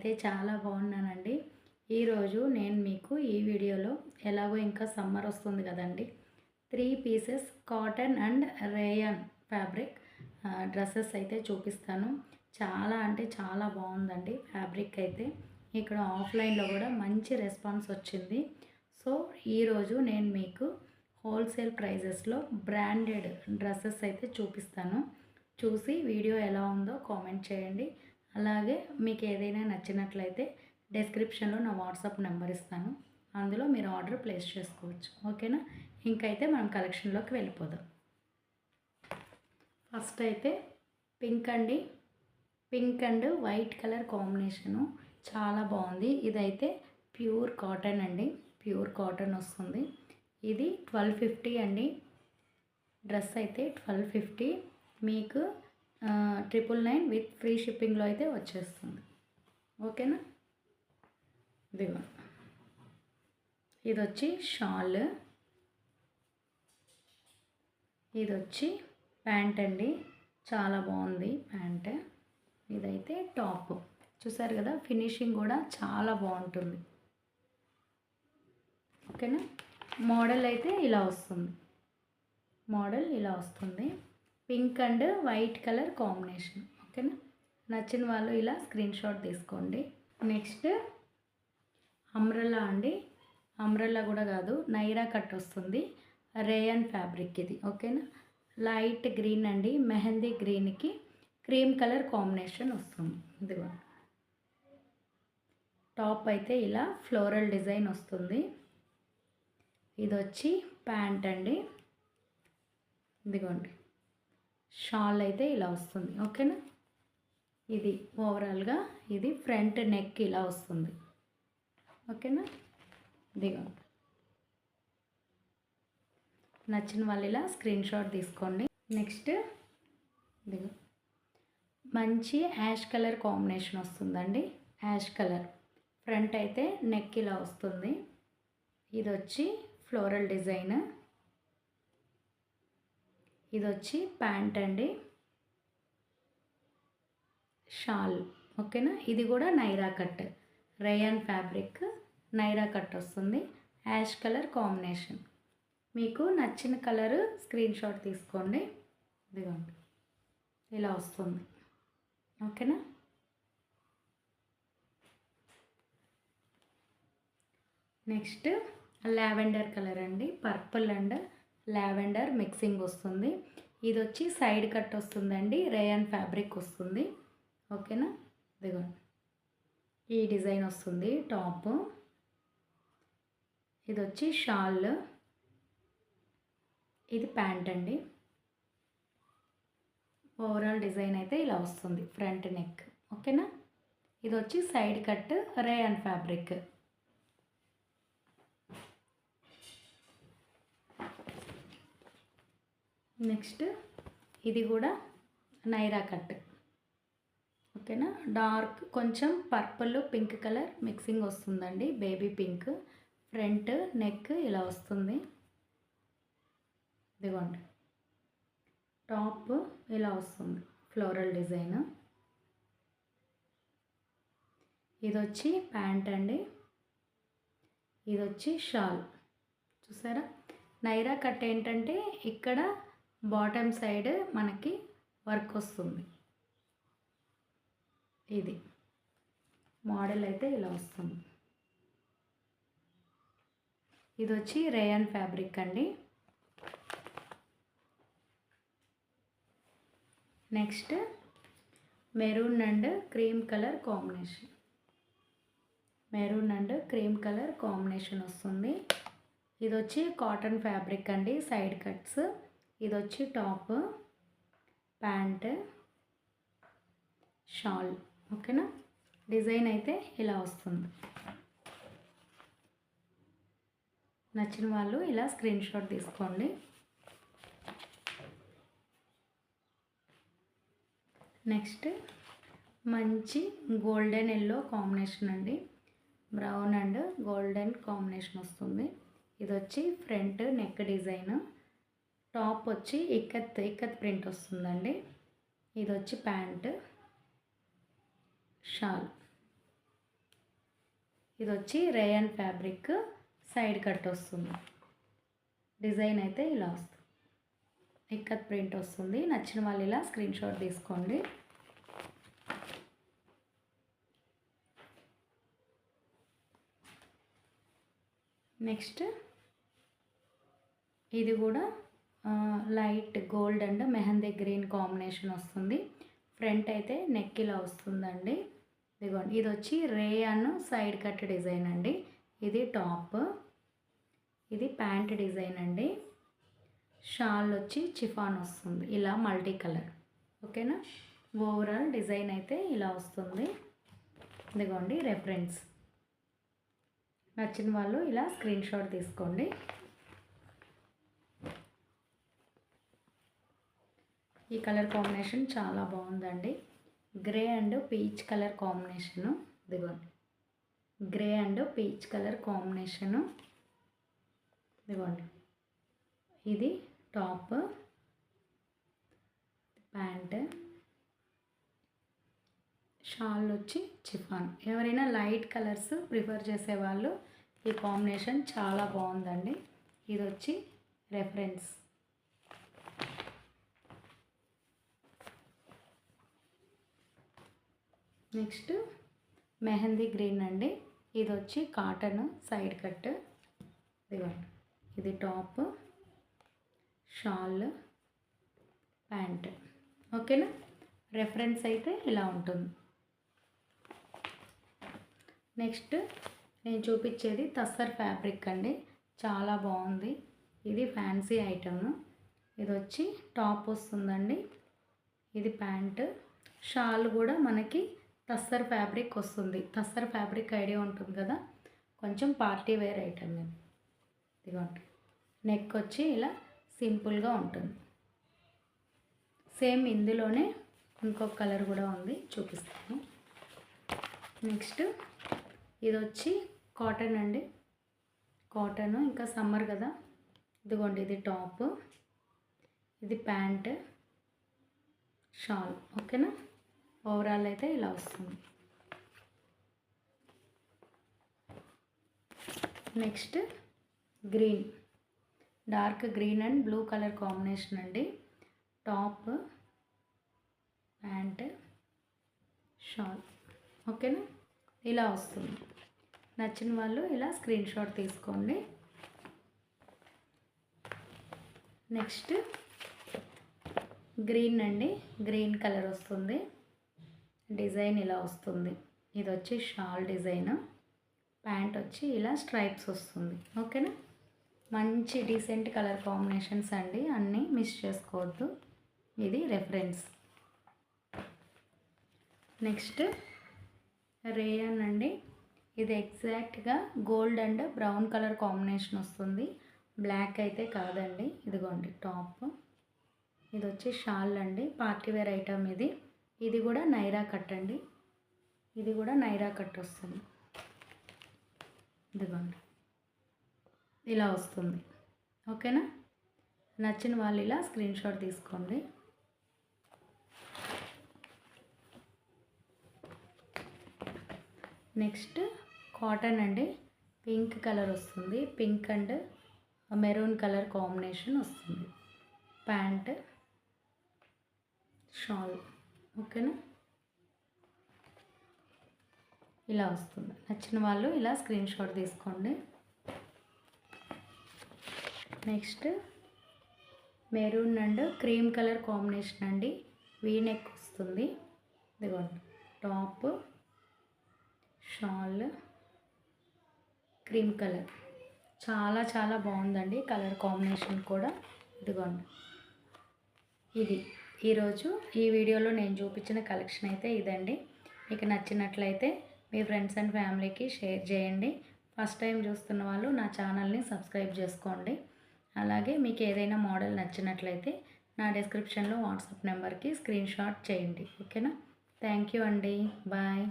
నేనైతే చాలా బాగున్నానండి. ఈరోజు నేను మీకు ఈ వీడియోలో ఎలాగో ఇంకా సమ్మర్ వస్తుంది కదండి, 3 pieces cotton and rayon fabric dresses అయితే చూపిస్తాను. చాలా అంటే చాలా బాగుందండి ఫ్యాబ్రిక్ అయితే. ఇక్కడ ఆఫ్లైన్లో కూడా మంచి రెస్పాన్స్ వచ్చింది. సో ఈరోజు నేను మీకు హోల్సేల్ ప్రైజెస్లో బ్రాండెడ్ డ్రెస్సెస్ అయితే చూపిస్తాను. చూసి వీడియో ఎలా ఉందో కామెంట్ చేయండి. అలాగే మీకు ఏదైనా నచ్చినట్లయితే డిస్క్రిప్షన్లో నా వాట్సాప్ నెంబర్ ఇస్తాను, అందులో మీరు ఆర్డర్ ప్లేస్ చేసుకోవచ్చు. ఓకేనా? ఇంకైతే మనం కలెక్షన్లోకి వెళ్ళిపోదాం. ఫస్ట్ అయితే పింక్ అండి. Pink and white colour combination చాలా బాగుంది. ఇదైతే ప్యూర్ కాటన్ అండి, ప్యూర్ కాటన్ వస్తుంది. ఇది 1250 అండి. డ్రెస్ అయితే 1250 మీకు 999 విత్ ఫ్రీ షిప్పింగ్లో అయితే వచ్చేస్తుంది. ఓకేనా? ఇదిగో ఇది వచ్చి షాల్, ఇది వచ్చి ప్యాంట్ అండి. చాలా బాగుంది ప్యాంట్. ఇదైతే టాప్. చూసారు కదా, ఫినిషింగ్ కూడా చాలా బాగుంటుంది. ఓకేనా? మోడల్ అయితే ఇలా వస్తుంది. మోడల్ ఇలా వస్తుంది. Pink and white colour combination. ఓకేనా? నచ్చిన వాళ్ళు ఇలా స్క్రీన్ షాట్ తీసుకోండి. నెక్స్ట్ అంబ్రెల్లా అండి. అంబ్రెల్లా కూడా కాదు, నైరా కట్ వస్తుంది. రేయన్ ఫ్యాబ్రిక్ ఇది. ఓకేనా? లైట్ గ్రీన్ అండి, మెహందీ గ్రీన్కి క్రీమ్ కలర్ కాంబినేషన్ వస్తుంది. ఇదిగో టాప్ అయితే ఇలా ఫ్లోరల్ డిజైన్ వస్తుంది. ఇది వచ్చి ప్యాంట్ అండి. ఇదిగోండి షాల్ అయితే ఇలా వస్తుంది. ఓకేనా? ఇది ఓవరాల్గా ఇది ఫ్రంట్ నెక్ ఇలా వస్తుంది. ఓకేనా? ఇదిగోండి, నచ్చిన వాళ్ళు ఇలా స్క్రీన్ షాట్ తీసుకోండి. నెక్స్ట్ ఇదిగో మంచి యాష్ కలర్ కాంబినేషన్ వస్తుందండి. యాష్ కలర్ ఫ్రంట్ అయితే నెక్ ఇలా వస్తుంది. ఇది వచ్చి ఫ్లోరల్ డిజైన్. ఇది వచ్చి ప్యాంట్ అండి, షాల్. ఓకేనా? ఇది కూడా Naira cut, rayon fabric Naira cut వస్తుంది. Ash colour combination. మీకు నచ్చిన కలర్ స్క్రీన్ షాట్ తీసుకోండి. ఇదిగోండి ఇలా వస్తుంది. ఓకేనా? నెక్స్ట్ లావెండర్ కలర్ అండి. పర్పుల్ అండ్ లావెండర్ మిక్సింగ్ వస్తుంది. ఇది వచ్చి సైడ్ కట్ వస్తుందండి, రేయాన్ ఫ్యాబ్రిక్ వస్తుంది. ఓకేనా? ఇదిగోండి ఈ డిజైన్ వస్తుంది టాప్. ఇది వచ్చి షాల్, ఇది ప్యాంట్ అండి. ఓవరాల్ డిజైన్ అయితే ఇలా వస్తుంది, ఫ్రంట్ నెక్. ఓకేనా? ఇది వచ్చి side cut rayon fabric. Next ఇది కూడా నైరా కట్. ఓకేనా? డార్క్ కొంచెం పర్పుల్ పింక్ కలర్ మిక్సింగ్ వస్తుందండి, బేబీ పింక్. ఫ్రంట్ నెక్ ఇలా వస్తుంది. ఇదిగోండి టాప్ ఇలా వస్తుంది, ఫ్లోరల్ డిజైన్. ఇది వచ్చి ప్యాంట్ అండి. ఇది వచ్చి షాల్. చూసారా? నైరా కట్ ఏంటంటే ఇక్కడ బాటమ్ సైడ్ మనకి వర్క్ వస్తుంది. ఇది మోడల్ అయితే ఇలా వస్తుంది. ఇది వచ్చి రేయాన్ ఫ్యాబ్రిక్ అండి. Next maroon and cream colour combination. Maroon and cream colour combination వస్తుంది. ఇది వచ్చి కాటన్ ఫ్యాబ్రిక్ అండి, సైడ్ కట్స్. ఇది వచ్చి టాప్, ప్యాంట్, షాల్. ఓకేనా? డిజైన్ అయితే ఇలా వస్తుంది. నచ్చిన వాళ్ళు ఇలా స్క్రీన్ షాట్ తీసుకోండి. నెక్స్ట్ మంచి గోల్డెన్ ఎల్లో కాంబినేషన్ అండి. బ్రౌన్ అండ్ గోల్డెన్ కాంబినేషన్ వస్తుంది. ఇది వచ్చి ఫ్రంట్ నెక్ డిజైన్. టాప్ వచ్చి ఇక్కత్ ప్రింట్ వస్తుందండి. ఇది వచ్చి ప్యాంట్, షాల్. ఇది వచ్చి రేయన్ ఫ్యాబ్రిక్ సైడ్ కట్ వస్తుంది. డిజైన్ అయితే ఇలా వస్తుంది. ఇక్కత్ ప్రింట్ వస్తుంది. నచ్చిన వాళ్ళు ఇలా స్క్రీన్ షాట్ తీసుకోండి. నెక్స్ట్ ఇది కూడా light gold and mehndi green combination వస్తుంది. ఫ్రంట్ అయితే నెక్ ఇలా వస్తుందండి. ఇదిగోండి, ఇది వచ్చి రేయన్ సైడ్ కట్ డిజైన్ అండి. ఇది టాప్, ఇది ప్యాంట్ డిజైన్ అండి. షాల్ వచ్చి చిఫాన్ వస్తుంది ఇలా మల్టీ కలర్. ఓకేనా, ఓవరాల్ డిజైన్ అయితే ఇలా వస్తుంది. ఇదిగోండి రెఫరెన్స్. నచ్చిన వాళ్ళు ఇలా స్క్రీన్ షాట్ తీసుకోండి. ఈ కలర్ కాంబినేషన్ చాలా బాగుందండి. Grey and peach colour combination. ఇదిగోండి, grey and peach colour combination. ఇదిగోండి, ఇది టాప్, ప్యాంట్, షాల్ వచ్చి చిఫాన్. ఎవరైనా లైట్ కలర్స్ ప్రిఫర్ చేసేవాళ్ళు ఈ కాంబినేషన్ చాలా బాగుందండి. ఇది వచ్చి రెఫరెన్స్. నెక్స్ట్ మెహందీ గ్రీన్ అండి. ఇది వచ్చి కాటన్ సైడ్ కట్. ఇదిగోండి, ఇది టాప్, షాల్, ప్యాంట్. ఓకేనా, రెఫరెన్స్ అయితే ఇలా ఉంటుంది. నెక్స్ట్ నేను చూపించేది తస్సర్ ఫ్యాబ్రిక్ అండి. చాలా బాగుంది. ఇది ఫ్యాన్సీ ఐటమ్. ఇది వచ్చి టాప్ వస్తుందండి. ఇది ప్యాంట్, షాల్ కూడా మనకి తస్సర్ ఫ్యాబ్రిక్ వస్తుంది. తస్సర్ ఫ్యాబ్రిక్ ఐడియా ఉంటుంది కదా, కొంచెం పార్టీ వేర్ ఐటమ్ ఇది. ఇదిగోండి, నెక్ వచ్చి ఇలా సింపుల్గా ఉంటుంది. సేమ్ ఇందులోనే ఇంకొక కలర్ కూడా ఉంది, చూపిస్తాను. నెక్స్ట్ ఇది వచ్చి కాటన్ అండి. కాటన్, ఇంకా సమ్మర్ కదా. ఇదిగోండి, ఇది టాప్, ఇది ప్యాంట్, షాల్. ఓకేనా, ఓవరాల్ అయితే ఇలా వస్తుంది. Next green, dark green and blue colour combination అండి. Top, pant, shawl. ఓకేనా, ఇలా వస్తుంది. నచ్చిన వాళ్ళు ఇలా స్క్రీన్ షాట్ తీసుకోండి. నెక్స్ట్ గ్రీన్ అండి. గ్రీన్ కలర్ వస్తుంది. డిజైన్ ఇలా వస్తుంది. ఇది వచ్చి షాల్ డిజైన్. ప్యాంట్ వచ్చి ఇలా స్ట్రైప్స్ వస్తుంది. ఓకేనా, మంచి డీసెంట్ కలర్ కాంబినేషన్స్ అండి, అన్నీ మిస్ చేసుకోవద్దు. ఇది రెఫరెన్స్. నెక్స్ట్ రేయన్ అండి. ఇది ఎగ్జాక్ట్గా gold and brown colour combination వస్తుంది. బ్లాక్ అయితే కాదండి. ఇదిగోండి టాప్, ఇది వచ్చి షాల్ అండి. పార్టీ వేర్ ఐటమ్ ఇది. ఇది కూడా నైరా కట్ అండి. ఇది కూడా నైరా కట్ వస్తుంది. ఇదిగోండి, ఇలా వస్తుంది. ఓకేనా, నచ్చిన వాళ్ళు ఇలా స్క్రీన్ షాట్ తీసుకోండి. నెక్స్ట్ కాటన్ అండి. పింక్ కలర్ వస్తుంది. Pink and maroon colour combination వస్తుంది. Pant, shawl. ఓకేనా, ఇలా వస్తుంది. నచ్చిన వాళ్ళు ఇలా స్క్రీన్ షాట్ తీసుకోండి. Next maroon and cream colour combination అండి. వీ నెక్ వస్తుంది. ఇదిగోండి, టాప్, షాల్, క్రీమ్ కలర్. చాలా చాలా బాగుందండి కలర్ కాంబినేషన్ కూడా. ఇదిగోండి, ఇది ఈరోజు ఈ వీడియోలో నేను చూపించిన కలెక్షన్ అయితే ఇదండి. మీకు నచ్చినట్లయితే మీ ఫ్రెండ్స్ అండ్ ఫ్యామిలీకి షేర్ చేయండి. ఫస్ట్ టైం చూస్తున్న వాళ్ళు నా ఛానల్ని సబ్స్క్రైబ్ చేసుకోండి. అలాగే మీకు ఏదైనా మోడల్ నచ్చినట్లయితే నా డిస్క్రిప్షన్లో వాట్సాప్ నెంబర్కి స్క్రీన్ షాట్ చేయండి. ఓకేనా, థ్యాంక్ యూ అండి, బాయ్.